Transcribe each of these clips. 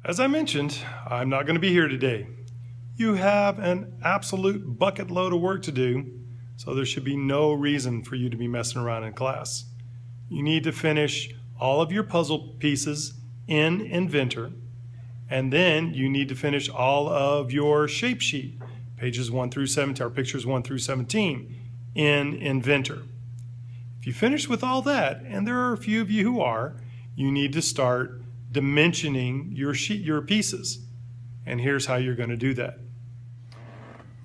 As I mentioned, I'm not going to be here today. You have an absolute bucket load of work to do, so there should be no reason for you to be messing around in class. You need to finish all of your puzzle pieces in Inventor, and then you need to finish all of your shape sheet, pages 1 through 17, or pictures 1 through 17, in Inventor. If you finish with all that, and there are a few of you who are, you need to start dimensioning your pieces. And here's how you're going to do that.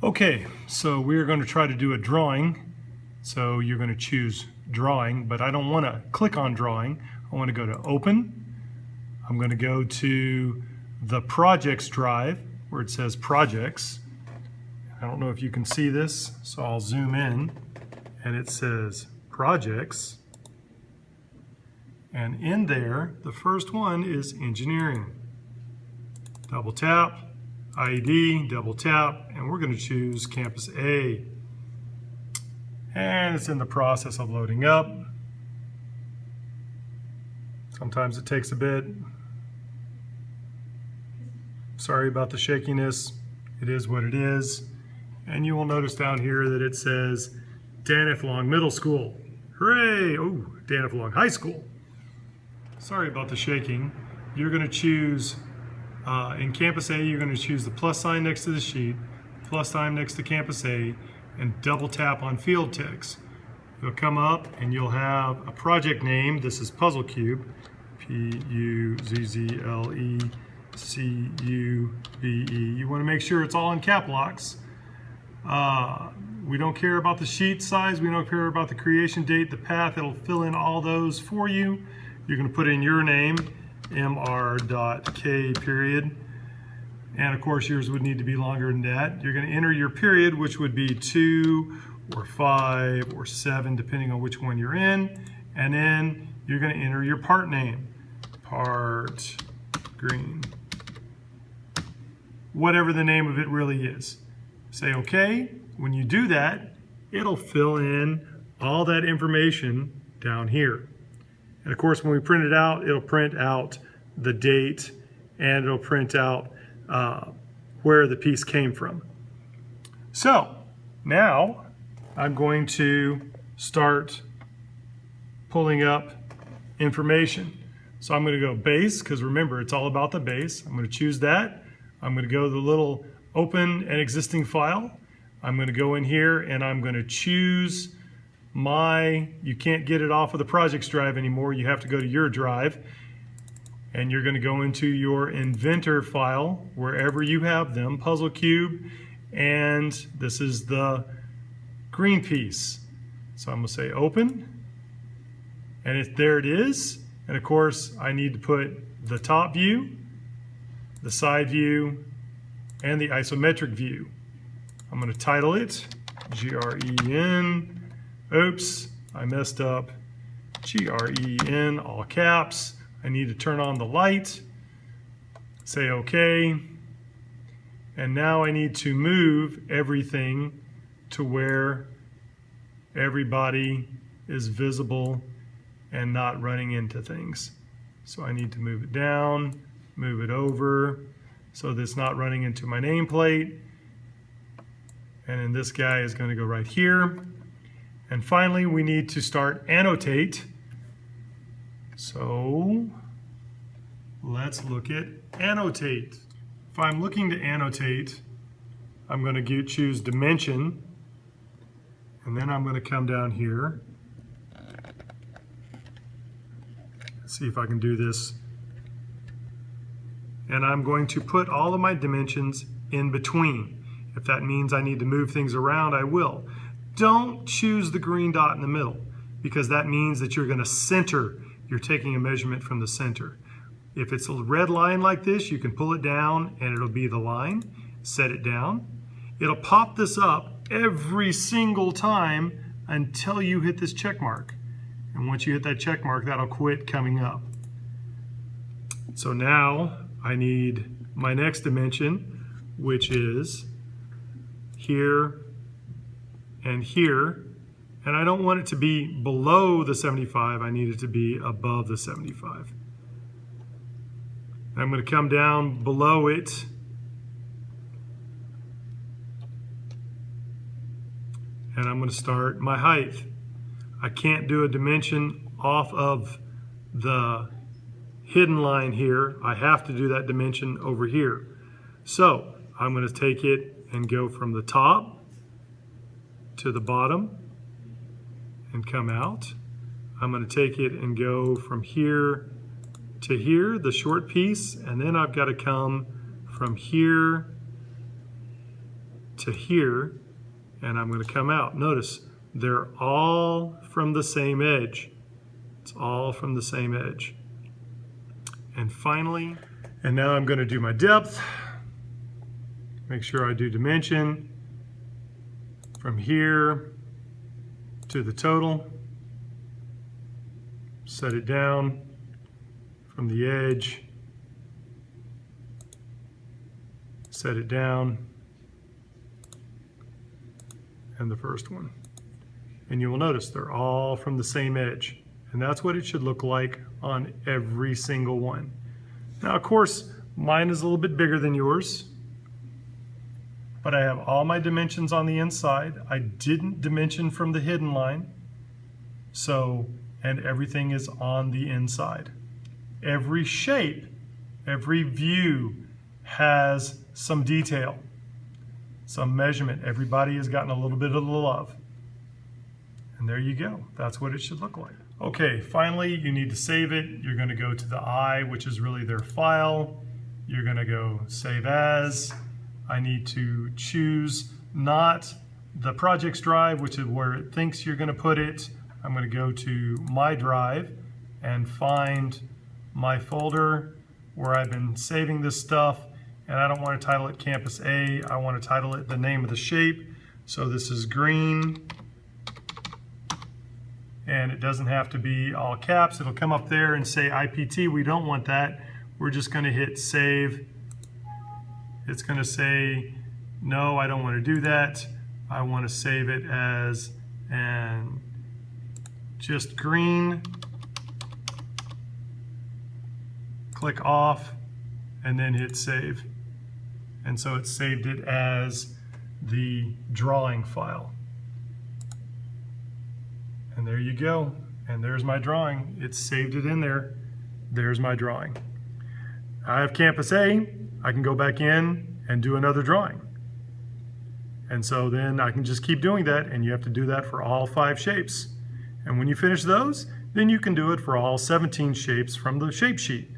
Okay, so we're going to try to do a drawing. So you're going to choose drawing, but I don't want to click on drawing. I want to go to open. I'm going to go to the projects drive where it says projects. I don't know if you can see this, so I'll zoom in, and it says projects. And in there, the first one is engineering. Double tap, IED, double tap, and we're going to choose Campus A. And it's in the process of loading up. Sometimes it takes a bit. Sorry about the shakiness. It is what it is. And you will notice down here that it says Daniflong Middle School. Hooray! Oh, Daniflong High School. Sorry about the shaking. You're going to choose, in Campus A, you're going to choose the plus sign next to the sheet, plus sign next to Campus A, and double tap on field text. You'll come up and you'll have a project name. This is Puzzle Cube, Puzzlecube. You want to make sure it's all in cap locks. We don't care about the sheet size. We don't care about the creation date, the path. It'll fill in all those for you. You're going to put in your name, mr.k period. And of course, yours would need to be longer than that. You're going to enter your period, which would be 2 or 5 or 7, depending on which one you're in. And then you're going to enter your part name, part green, whatever the name of it really is. Say OK. When you do that, it'll fill in all that information down here. And of course, when we print it out, it'll print out the date and it'll print out where the piece came from. So now I'm going to start pulling up information. So I'm going to go base, because remember, it's all about the base. I'm going to choose that. I'm going to go to the little open an existing file. I'm going to go in here and I'm going to choose you can't get it off of the projects drive anymore. You have to go to your drive, and you're going to go into your Inventor file wherever you have them, Puzzle Cube, and this is the green piece. So I'm going to say open, and there it is. And of course, I need to put the top view, the side view, and the isometric view. I'm going to title it GREN. Oops, I messed up. GREN, all caps. I need to turn on the light. Say OK. And now I need to move everything to where everybody is visible and not running into things. So I need to move it down, move it over, so that it's not running into my nameplate. And then this guy is going to go right here. And finally, we need to start annotate. So let's look at annotate. If I'm looking to annotate, I'm going to choose dimension, and then I'm going to come down here. Let's see if I can do this. And I'm going to put all of my dimensions in between. If that means I need to move things around, I will. Don't choose the green dot in the middle, because that means that you're going to center. You're taking a measurement from the center. If it's a red line like this, you can pull it down and it'll be the line. Set it down. It'll pop this up every single time until you hit this check mark. And once you hit that check mark, that'll quit coming up. So now I need my next dimension, which is here and here, and I don't want it to be below the 75, I need it to be above the 75. And I'm going to come down below it and I'm going to start my height. I can't do a dimension off of the hidden line here. I have to do that dimension over here. So I'm going to take it and go from the top to the bottom and come out. I'm going to take it and go from here to here, the short piece, and then I've got to come from here to here, and I'm going to come out. Notice they're all from the same edge. It's all from the same edge. And finally, and now I'm going to do my depth. Make sure I do dimension from here to the total. Set it down from the edge. Set it down. And the first one. And you will notice they're all from the same edge. And that's what it should look like on every single one. Now, of course, mine is a little bit bigger than yours, but I have all my dimensions on the inside. I didn't dimension from the hidden line. So, and everything is on the inside. Every shape, every view has some detail, some measurement. Everybody has gotten a little bit of the love. And there you go. That's what it should look like. Okay, finally, you need to save it. You're going to go to the I, which is really their file. You're going to go Save As. I need to choose not the projects drive, which is where it thinks you're going to put it. I'm going to go to My Drive and find my folder where I've been saving this stuff. And I don't want to title it Campus A. I want to title it the name of the shape. So this is green. And it doesn't have to be all caps. It'll come up there and say IPT. We don't want that. We're just going to hit save. It's going to say, no, I don't want to do that. I want to save it as and just green. Click off and then hit save. And so it saved it as the drawing file. And there you go. And there's my drawing. It's saved it in there. There's my drawing. I have Campus A. I can go back in and do another drawing. And so then I can just keep doing that, and you have to do that for all 5 shapes. And when you finish those, then you can do it for all 17 shapes from the shape sheet.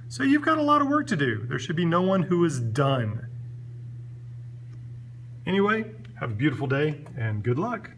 So you've got a lot of work to do. There should be no one who is done. Anyway, have a beautiful day and good luck.